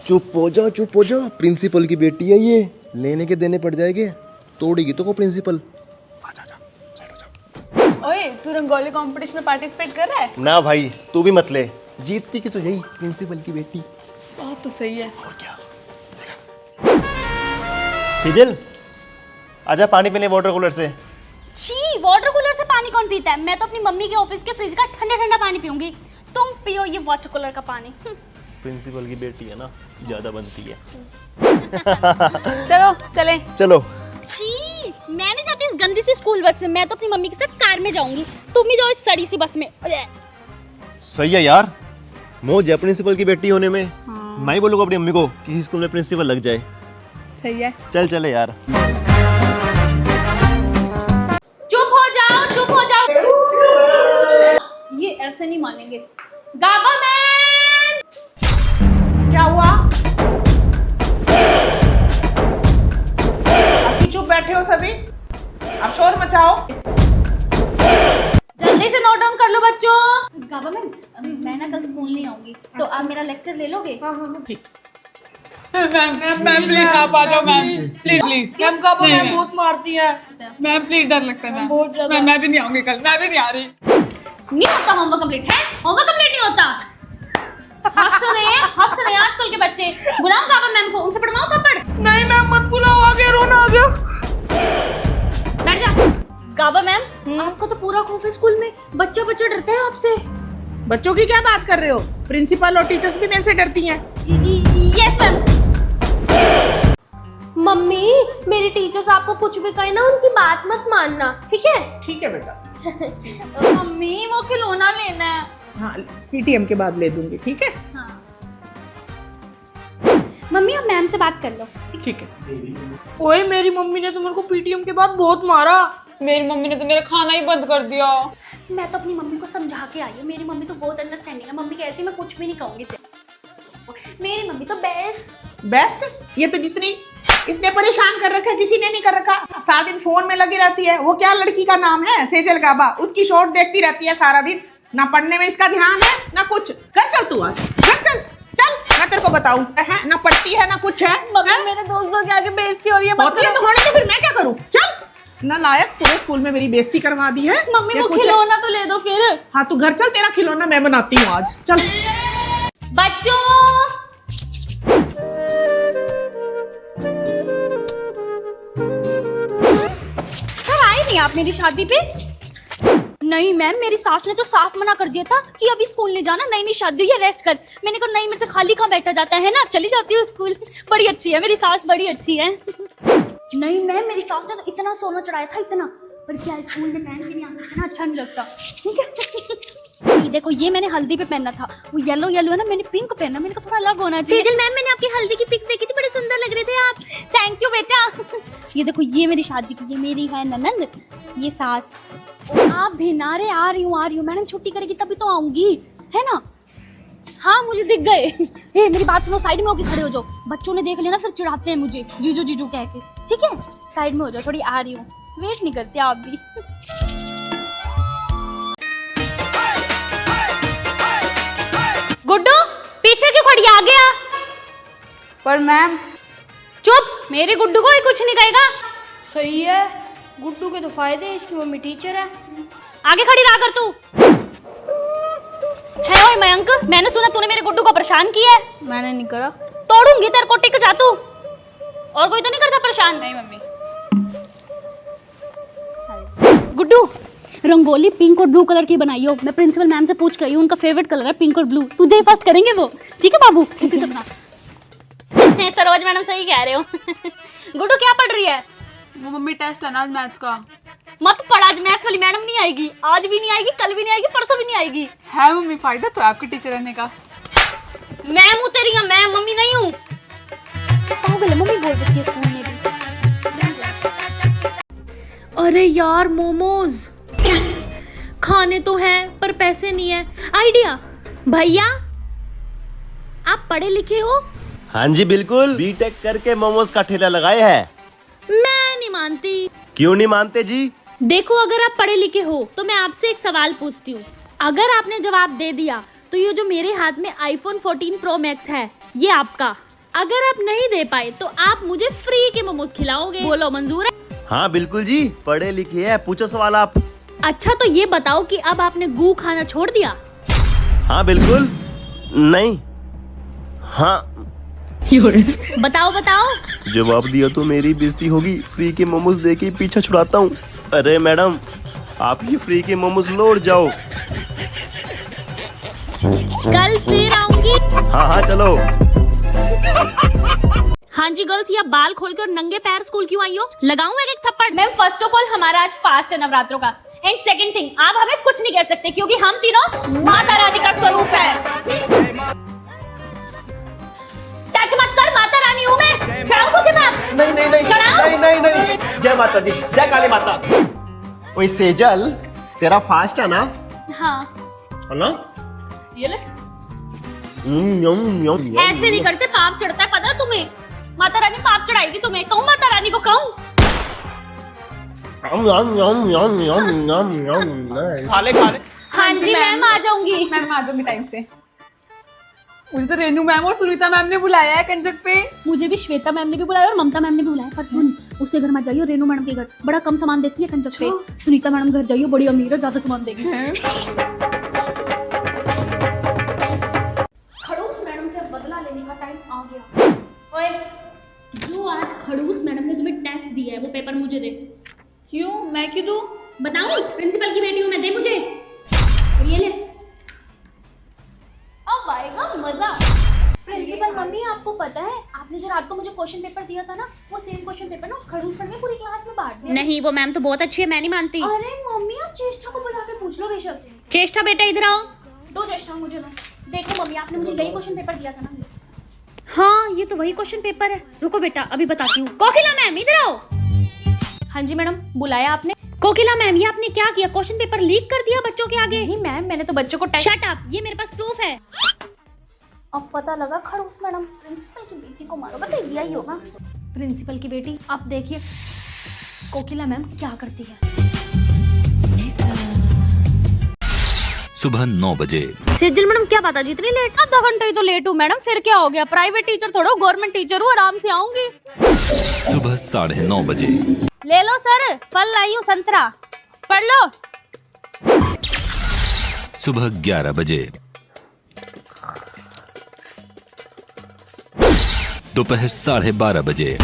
चुप हो जा, चुप हो जा। प्रिंसिपल की बेटी है ये, लेने के देने पड़ जाएंगे। तोड़ेगी तो को प्रिंसिपल। ओए, तू रंगोली कंपटीशन में पार्टिसिपेट कर रहा है? ना भाई, तू भी मत ले। जीतती की तो यही प्रिंसिपल की बेटी। बात तो सही है। और क्या। सेजल, आजा पानी पीने वाटर कूलर से। छी, वाटर कूलर से पानी कौन पीता है? मैं तो अपनी मम्मी के ऑफिस के फ्रिज का ठंडा ठंडा पानी पीऊंगी। तुम पियो ये वाटर कूलर का पानी। प्रिंसिपल की बेटी है ना, ज्यादा बनती है। चलो चले। चलो। छी, मैं नहीं जाती इस गंदी सी स्कूल बस में। मैं तो अपनी मम्मी के साथ कार में जाऊंगी। तुम ही जाओ इस सड़ी सी बस में। सही है यार, मौज है प्रिंसिपल की बेटी होने में। मैं ही बोलूंगा अपनी मम्मी को कि स्कूल में प्रिंसिपल लग जाए। सही है। चल चले यार। चुप हो जाओ, चुप हो जाओ। ये ऐसे नहीं मानेंगे। गाबा मैम, क्या हुआ? अभी चुप बैठे हो सभी? अब शोर मचाओ। जल्दी से नोट डाउन कर लो बच्चों। गाबा मैम, मैं ना कल स्कूल नहीं आऊंगी, तो आप मेरा लेक्चर ले लोगे? हाँ ठीक। मैम प्लीज आप आ जाओ ma'am, please please. Ma'am Gaba ma'am बहुत मारती है। मैम प्लीज, डर लगता है मैम। बहुत ज्यादा। मैं भी नहीं आऊंगी कल, मैं भी नहीं आ रही। नहीं होता होमवर्क कंप्लीट है? होमवर्क कंप्लीट नहीं होता? हंस रहे हैं आजकल के बच्चे। बुलाओ गाबा मैम को, उनसे पढ़वाओ थप्पड़। नहीं मैम मत बुलाओ, आ गया, रोना आ गया। बैठ जा। गाबा मैम, आपको तो पूरा खौफ है स्कूल में। बच्चे डरते हैं आपसे। बच्चों की क्या बात कर रहे हो? प्रिंसिपल और टीचर्स भी मेरे से डरती हैं। Yes ma'am. मम्मी, मेरी टीचर्स आपको कुछ भी कहे ना, उनकी बात मत मानना, ठीक है? ठीक है बेटा। मम्मी, वो खिलौना लेना है। हाँ, पीटीएम के बाद ले दूंगी, ठीक है? हाँ। मम्मी, आप मैम से बात कर लो। ठीक है। ओए, मेरी मम्मी ने तो मेरे को पीटीएम के बाद बहुत मारा। मेरी मम्मी ने तो मेरा खाना ही बंद कर दिया। मैं तो अपनी मम्मी को समझा के आई हूँ। मेरी मम्मी तो बहुत अंडरस्टैंडिंग है। मम्मी कहती है मैं कुछ भी नहीं कहूंगी तेरे। मेरी मम्मी तो बेस्ट। ये तो जितनी इसने परेशान कर रखा है किसी ने नहीं कर रखा। सारा दिन फोन में लगी रहती है। वो क्या लड़की का नाम है? सेजल गाबा। उसकी शॉर्ट देखती रहती है सारा दिन। ना पढ़ने में इसका ध्यान है ना कुछ। घर चल तू, आज घर चल। चल मैं तेरे को बताऊं है, ना पढ़ती है ना कुछ है। मम्मी, मेरे दोस्तों के आगे बेइज्जती हो रही है। होती है तो होने दे, फिर मैं क्या करूं? चल। ना लायक, पूरे स्कूल में मेरी बेइज्जती करवा दी है। मम्मी, ये वो कुछ है? खिलौना तो ले दो फिर। हाँ तू घर चल, तेरा खिलौना मैं बनाती हूँ आज। चल बच्चों, सर आए नहीं आप मेरी शादी पे? नहीं मैम, मेरी सास ने तो साफ मना कर दिया था कि अभी स्कूल नहीं जाना, नई नई शादी है, रेस्ट कर। मैंने कहा नहीं, मेरे से खाली कहाँ बैठा जाता है ना, चली जाती हूँ स्कूल। बड़ी अच्छी है मेरी सास, बड़ी अच्छी है। नहीं मैम, मेरी सास ने तो इतना सोना चढ़ाया था, इतना, पर क्या स्कूल में पहन के नहीं आ सकता ना, अच्छा नहीं लगता। ठीक है। ये देखो, ये मैंने हल्दी पे पहना था, वो येलो है ना, मैंने पिंक पहना। मैंने कहा थोड़ा अलग होना चाहिए। सेजल मैम, मैंने आपकी हल्दी की पिक्स देखी थी, बड़े सुंदर लग रहे थे आप। थैंक यू बेटा। ये देखो, ये मेरी शादी की, ये मेरी है ननंद, ये सास। आप भी नारे आ रही हूँ। मैडम छुट्टी करेगी तभी तो आऊंगी, है ना? हाँ, मुझे दिख गए। मेरी बात सुनो, साइड में होके खड़े हो जाओ। बच्चों ने देख लेना फिर चिढ़ाते हैं मुझे जीजू कह के। ठीक है, साइड में हो जाओ, थोड़ी आ रही हूँ। वेट नहीं करते आप भी। गुड्डू, पीछे क्यों खड़ी? आ गया। पर मैम। चुप, मेरे गुड्डू को ही कुछ नहीं कहेगा। सही है, गुड्डू के तो फायदे हैं, इसकी मम्मी टीचर है। आगे खड़ी रहा कर तू। है ओए मयंक, मैंने सुना तूने मेरे गुड्डू को परेशान किया है। मैंने नहीं करा। तोड़ूंगी तेरे को, टिक जा तू। और कोई तो नहीं करता परेशान? नहीं मम्मी। गुड्डू, रंगोली पिंक और ब्लू कलर की बनाई हो। मैं प्रिंसिपल मैम से पूछ के आई हूँ, उनका फेवरेट कलर है पिंक और ब्लू। तुझे ही फर्स्ट करेंगे वो, ठीक है बाबू? इसी तरह। सरोज मैडम सही कह रहे हो। गुड्डू क्या पढ़ रही है? वो मम्मी टेस्ट है ना आज मैथ्स का। मत पढ़, आज मैथ्स वाली मैडम नहीं आएगी। आज भी नहीं आएगी, कल भी नहीं आएगी, परसों भी नहीं आएगी। है मम्मी, फायदा तो आपके टीचर रहने का। मैम हूँ तेरी, मैं मम्मी नहीं हूँ। पागल है, मम्मी बोल देती है स्कूल में भी। अरे यार, मोमोज खाने तो हैं पर पैसे नहीं है। आइडिया भैया, आप पढ़े लिखे हो? हाँ जी बिल्कुल, बीटेक करके मोमोज का ठेला लगाए है। मैं नहीं मानती। क्यों नहीं मानते जी? देखो, अगर आप पढ़े लिखे हो तो मैं आपसे एक सवाल पूछती हूँ। अगर आपने जवाब दे दिया तो ये जो मेरे हाथ में iPhone 14 Pro Max है, ये आपका। अगर आप नहीं दे पाए तो आप मुझे फ्री के मोमोज खिलाओगे। बोलो मंजूर है? हाँ बिल्कुल जी, पढ़े लिखे है, पूछो सवाल आप। अच्छा तो ये बताओ कि अब आपने गू खाना छोड़ दिया? हाँ बिल्कुल। नहीं। हाँ। बताओ बताओ। जवाब दिया तो मेरी बेइज्जती होगी, फ्री के मोमोज दे के पीछा छुड़ाता हूँ। अरे मैडम, आप ये फ्री के मोमोज लौट जाओ। कल फिर आऊंगी। हाँ हाँ चलो। हाँ जी गर्ल्स, ये बाल खोल के और नंगे पैर स्कूल क्यों आई हो? लगाऊं एक थप्पड़? मैम फर्स्ट ऑफ ऑल हमारा आज फास्ट है नवरात्रों का, एंड सेकंड थिंग आप हमें कुछ नहीं कह सकते क्योंकि हम तीनों माता रानी का स्वरूप है। टच मत कर, माता रानी हूँ मैं। चढ़ाऊं तुझे मैं? नहीं नहीं नहीं चढ़ाऊं? नहीं नहीं नहीं। जय माता दी, जय काली माता। ओए सेजल, तेरा फास्ट है ना? हाँ। है ना? ये ले। यम यम। ऐसे नहीं करते, पाप चढ़ता है, पता है तुम्हें? माता रानी पाप चढ़ाएगी तुम्हें। कहूँ माता रानी को कहूँ? खा ले खा ले। हाँ जी मैम आ जाऊंगी। मैम आ जाऊंगी टाइम से। मुझे तो रेनू मैम और सुनीता मैम ने बुलाया है कंजक पे। मुझे भी श्वेता मैम ने भी बुलाया और ममता मैम ने भी बुलाया। पर सुन, उसके घर मत जाइयो, रेनू मैडम के घर बड़ा कम सामान देती है कंजक पे। सुनीता मैडम घर जाइयो, बड़ी अमीर है, ज्यादा सामान देगी। खड़ूस मैडम से बदला लेने का टाइम आ गया। ओए, जो आज खड़ूस मैडम ने तुम्हें टेस्ट दिया है वो पेपर मुझे दे। क्यों? मैं क्यों दूं? बताऊं? प्रिंसिपल की बेटी हूँ मैं, दे मुझे। और ये ले। अब आएगा मजा। प्रिंसिपल मम्मी, आपको पता है आपने जो रात को मुझे क्वेश्चन पेपर दिया था ना, वो सेम क्वेश्चन पेपर ना उस खड़ूस मैडम ने पूरी क्लास में बांट दिया। नहीं, वो मैम तो बहुत अच्छी है, मैं नहीं मानती। अरे मम्मी, आप चेष्टा को बुला के पूछ लो बेशक। चेष्टा बेटा इधर आओ। दो चेष्टा मुझे दो। देखो मम्मी, आपने मुझे यही क्वेश्चन पेपर दिया था ना। हाँ, ये तो वही क्वेश्चन पेपर है। रुको बेटा, अभी बताती हूँ। कोकिला मैम इधर आओ। हाँ जी मैडम, बुलाया आपने? कोकिला मैम, ये आपने क्या किया? क्वेश्चन पेपर लीक कर दिया बच्चों के आगे। नहीं मैम, मैंने तो बच्चों को शट अप, ये मेरे पास प्रूफ है। अब पता लगा खड़ूस मैडम प्रिंसिपल की बेटी को मारो। बताइए यही होगा प्रिंसिपल की बेटी। आप देखिए कोकिला मैम क्या करती है। सुबह 9 बजे। सेजल मैडम क्या बात है इतनी लेट? आधा घंटा ही तो लेट हूँ मैडम, फिर क्या हो गया? प्राइवेट टीचर थोड़ा, गवर्नमेंट टीचर हूँ, आराम से आऊंगी। सुबह 9:30 बजे। ले लो सर, फल लाई हूँ, संतरा, पढ़ लो। सुबह 11 बजे। दोपहर 12:30 बजे।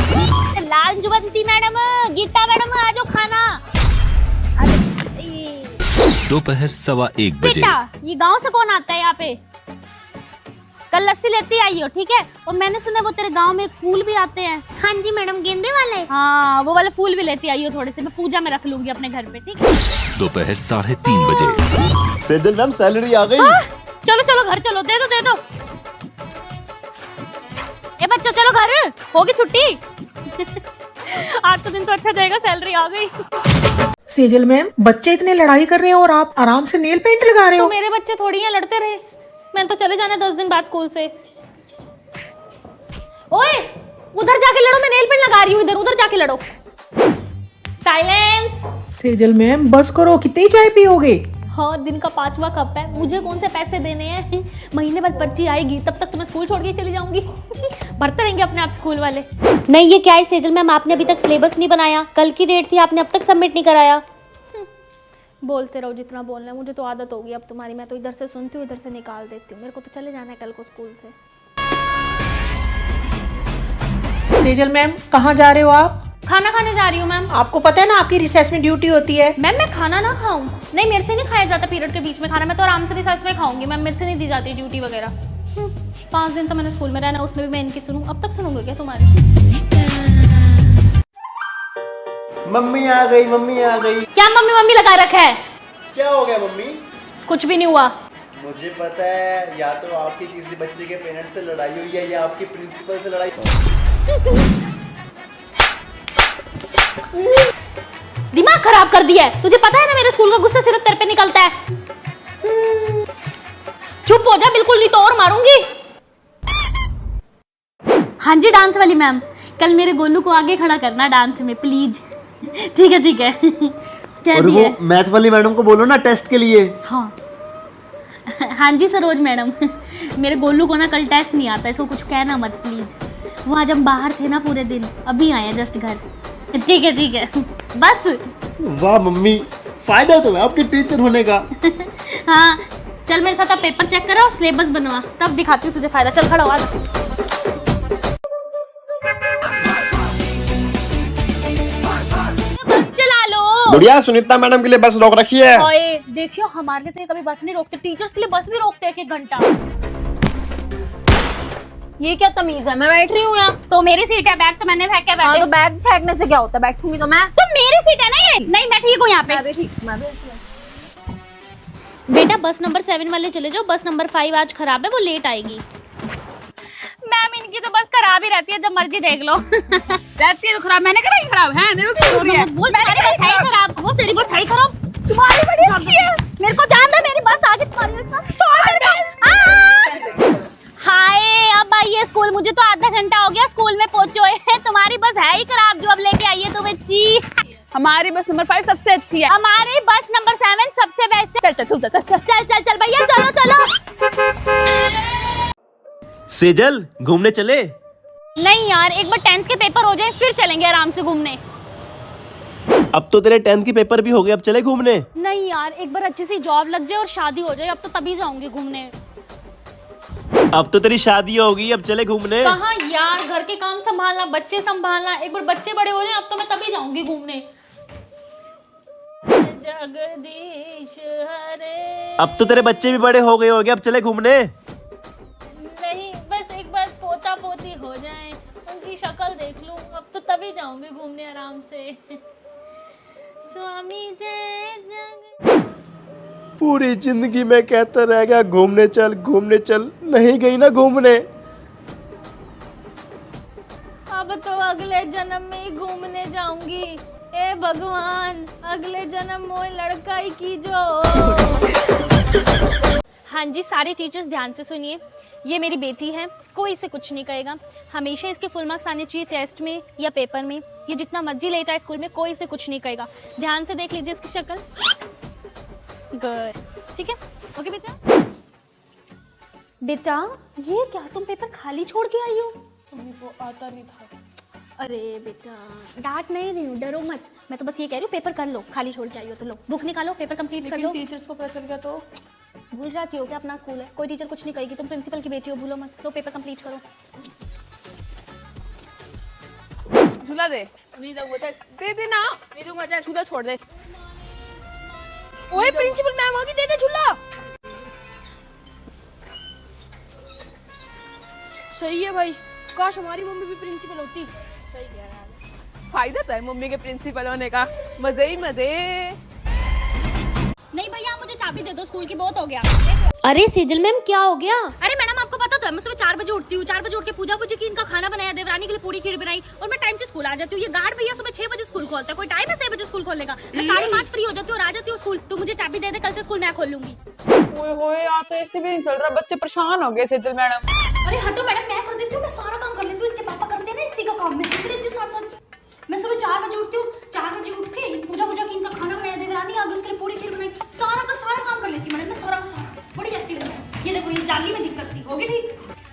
लाल जुबंती मैडम, गीता मैडम आ जाओ खाना। दोपहर 1:15 बजे। बेटा, ये गांव से कौन आता है यहाँ पे? कल लस्सी लेती आई हो, ठीक है? और मैंने सुना वो तेरे गांव में एक फूल भी आते हैं। हाँ जी मैडम, गेंदे वाले। हाँ, वो वाले फूल भी लेती आई हो थोड़े से, मैं पूजा में रख लूंगी अपने घर पे, ठीक है? दोपहर 3:30 बजे। सेजल मैम, सैलरी आ गई। चलो चलो घर चलो, दे दो दे दो। ए बच्चों चलो घर, होगी छुट्टी। आज तो दिन तो अच्छा जाएगा, सैलरी आ गई। सेजल मैम, बच्चे इतने लड़ाई कर रहे हो और आप आराम से नेल पेंट लगा रहे हो। तो मेरे बच्चे थोड़ी हैं लड़ते रहे, मैं तो चले जाना 10 दिन बाद स्कूल से। ओए, उधर जाके लड़ो, मैं नेल पेंट लगा रही हूँ, इधर उधर जाके लड़ो। साइलेंस। सेजल मैम बस करो, कितनी चाय पियोगे? हाँ, दिन का 5वां कप है, मुझे कौन से पैसे देने हैं? महीने बाद पर्ची आएगी, तब तक तो मैं स्कूल छोड़ के चली जाऊंगी। भरते रहेंगे अपने आप स्कूल वाले। नहीं, ये क्या है सेजल मैम, आपने अभी तक सिलेबस नहीं बनाया, कल की डेट थी, आपने अब तक सबमिट नहीं कराया। बोलते रहो जितना बोलना है, मुझे तो आदत होगी अब तुम्हारी। मैं तो इधर से सुनती हूँ, इधर से निकाल देती हूँ। मेरे को तो चले जाना है कल को स्कूल से। सेजल मैम, कहाँ जा रहे हो आप? खाना खाने जा रही हूँ मैम। आपको पता है ना आपकी रिसेस में ड्यूटी होती है। मैम मैं खाना ना खाऊं? नहीं, मेरे से नहीं खाया जाता पीरियड के बीच में खाना, मैं तो आराम से रिसेस में खाऊंगी मैम, मेरे से नहीं दी जाती ड्यूटी वगैरह। 5 दिन तो मैंने स्कूल में रहना, उसमें भी मैं इनकी सुनूं? अब तक सुनूंगे क्या तुम्हारी? मम्मी आ गई, मम्मी आ गई। क्या मम्मी मम्मी लगा रखा है? क्या हो गया मम्मी? कुछ भी नहीं हुआ। मुझे पता है, या तो आपकी किसी बच्चे के पेरेंट्स से लड़ाई हुई है या आपकी प्रिंसिपल से लड़ाई। दिमाग खराब कर दिया है, तुझे पता है ना मेरे स्कूल का गुस्सा सिर्फ तेरे पे निकलता है। चुप हो जा, बिल्कुल नहीं तो और मारूंगी। हाँ जी डांस वाली मैम, कल मेरे गोलू को आगे खड़ा करना डांस में प्लीज। ठीक है ठीक है। और वो मैथ वाली मैडम को बोलो ना टेस्ट के लिए। हाँ हाँ जी सरोज मैडम, मेरे गोलू को ना कल टेस्ट नहीं आता, इसको कुछ कहना मत प्लीज। वो आज हम बाहर थे ना पूरे दिन, अभी आए जस्ट घर। ठीक है बस। वाह मम्मी, फायदा तो है आपके टीचर होने का। हाँ चल मेरे साथ अब पेपर चेक करा और सिलेबस बनवा, तब दिखाती हूँ तुझे फायदा। चल खड़ा हो आ। बस चला लो। बढ़िया, सुनीता मैडम के लिए बस रोक रखी है। ओए देखियो, हमारे लिए तो ये कभी बस नहीं रोकते, टीचर्स के लिए बस भी रोकते हैं 1-1 घंटा। ये क्या तमीज है? मैं बैठ रही हूँ यहाँ। तो मेरी सीट है, बैग तो मैंने फेंक के हाँ बैठे। तो बैग फेंकने से क्या होता है, बैठूंगी तो मैं। तो मेरी सीट है ना ये। नहीं मैं ठीक हूँ यहाँ पे। बेटा बस नंबर 7 वाले चले जाओ, बस नंबर 5 आज खराब है, वो लेट आएगी। मैम इनकी तो बस खराब ही रहती है, जब मर्जी देख लो। रहती है तो खराब, मैंने कराई खराब है, मेरे को क्यों चोरी है? वो तेरी बस है ही खराब, वो तेरी बस है ही खराब। तुम्हारी बड़ी अच्छी है। मेरे को जान दे, मेरी बस आगे तुम्हारी बस छोड़ दे। हाय अब आइए स्कूल, मुझे तो आधा घंटा हो गया स्कूल में पहुंचे हुए। तुम्हारी बस है ही खराब जो अब लेके आई है तुम बच्ची। हमारी बस नंबर 5 सबसे अच्छी है। हमारी बस नंबर 7 सबसे बेस्ट है। चल भैया चलो। सेजल घूमने चले? नहीं यार, एक बार 10th के पेपर हो जाए फिर चलेंगे आराम से घूमने। अब तो तेरे 10th के पेपर भी हो गए, अब चले घूमने? नहीं यार, एक बार अच्छी सी जॉब लग जाए और शादी हो जाए, अब तो तभी जाऊंगी घूमने। अब तो तेरी शादी होगी, अब चले घूमने? कहाँ यार, घर के काम संभालना, बच्चे संभालना, एक बार बच्चे बड़े हो जाए अब तो मैं तभी जाऊंगी घूमने। जगदीश हरे। अब तो तेरे बच्चे भी बड़े हो गए होंगे, अब चले घूमने? नहीं, बस एक बार पोता पोती हो जाए, उनकी शक्ल देख लूं, अब तो तभी जाऊंगी घूमने आराम से। स्वामी जय जग। पूरी जिंदगी में कहता रह गया घूमने चल, नहीं गई ना घूमने। अब तो अगले जन्म में ही घूमने जाऊंगी। ए भगवान, अगले जन्म मोए लड़का ही की जो। हाँ जी, सारे टीचर्स ध्यान से सुनिए, ये मेरी बेटी है, कोई इसे कुछ नहीं कहेगा। हमेशा इसके फुल मार्क्स आने चाहिए टेस्ट में या पेपर में। ये जितना मर्जी लेट आए स्कूल में, कोई इसे कुछ नहीं कहेगा। ध्यान से देख लीजिए इसकी शक्ल। गुड, ठीक है, ओके बेटा। बेटा ये क्या, तुम पेपर खाली छोड़ के आई हो? मम्मी को आता नहीं था। अरे बेटा, डांट नहीं रही हूँ, डरो मत। मैं तो बस ये कह रही हूँ पेपर कर लो, खाली छोड़ के आई हो तो लो, बुक निकालो, पेपर कंप्लीट कर लो। टीचर्स को पता चल गया तो? भूल जाती हो क्या, अपना स्कूल है, कोई टीचर कुछ नहीं कहेगी, तुम प्रिंसिपल की बेटी हो, भूलो मत। लो पेपर कंप्लीट करो। झूला दे। दे दे ना, नहीं दूंगा, जा झूला छोड़ दे। ओए प्रिंसिपल मैम आ गई, दे दे झूला। सही है भाई, काश हमारी मम्मी भी प्रिंसिपल होती। सही कह रहा है, फायदा तो है मम्मी के प्रिंसिपल होने का, मजे ही मजे। नहीं भैया, मुझे चाबी दे दो, स्कूल की बहुत हो गया। अरे सेजल मैम क्या हो गया? अरे मैडम आपको पता तो है, मैं सुबह 4 बजे उठती हूँ, 4 बजे उठ के पूजा पूजी की, इनका खाना बनाया, देवरानी के लिए पूरी खीर बनाई और मैं टाइम से स्कूल आ जाती हूँ। ये गार्ड भैया सुबह 6 बजे स्कूल खोलता है, कोई टाइम है 6 बजे स्कूल खोलने का? मैं 5:30 फ्री हो जाती हूँ और आ जाती हूँ स्कूल। तो मुझे चाबी दे दे, कल से स्कूल मैं खोल लूंगी। ओए यहाँ तो ऐसे भी नहीं चल रहा, बच्चे परेशान हो गए सेजल मैडम। अरे हटो मैडम, मैं कर देती हूँ, मैं सारा काम कर लेती हूँ, इसके पापा करते हैं ना इसी का काम, मैं सीख लेती हूँ साथ साथ। मैं सुबह 4 बजे उठती हूँ, 4 बजे उठ के पूजा पूजा की, इनका खाना बनाया, देवरानी आ गई, उसके लिए पूरी खीर बनाई, सारा का सारा काम कर लेती हूँ मैडम, मैं सारा का सारा। बड़ी एक्टिव है। ये देखो, ये जाली में दिक्कत थी, होगी ठीक,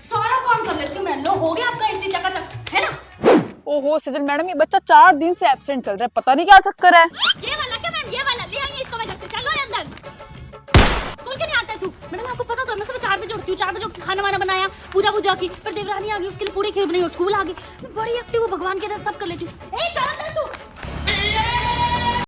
सारा काम कर लेती हूँ मैं। लो हो गया आपका एसी चकाचक, है ना? ओहो सेजल मैडम, ये बच्चा 4 दिन से एब्सेंट चल रहा है, पता नहीं क्या चक्कर है। ये वाला क्या मैम, ये वाला ले आइए इसको, मैं घर से। चलो अंदर, स्कूल क्यों नहीं आता तू? मैडम आपको पता तो है, मैं सुबह 4 बजे उठती हूँ, 4 बजे उठ के खाना वाना बनाया, पूजा पूजा की, फिर देवरानी आ गई, उसके लिए पूरी खीर बनाई और स्कूल आ गई। मैं बड़ी एक्टिव हूँ, भगवान के दर सब कर लेती हूँ।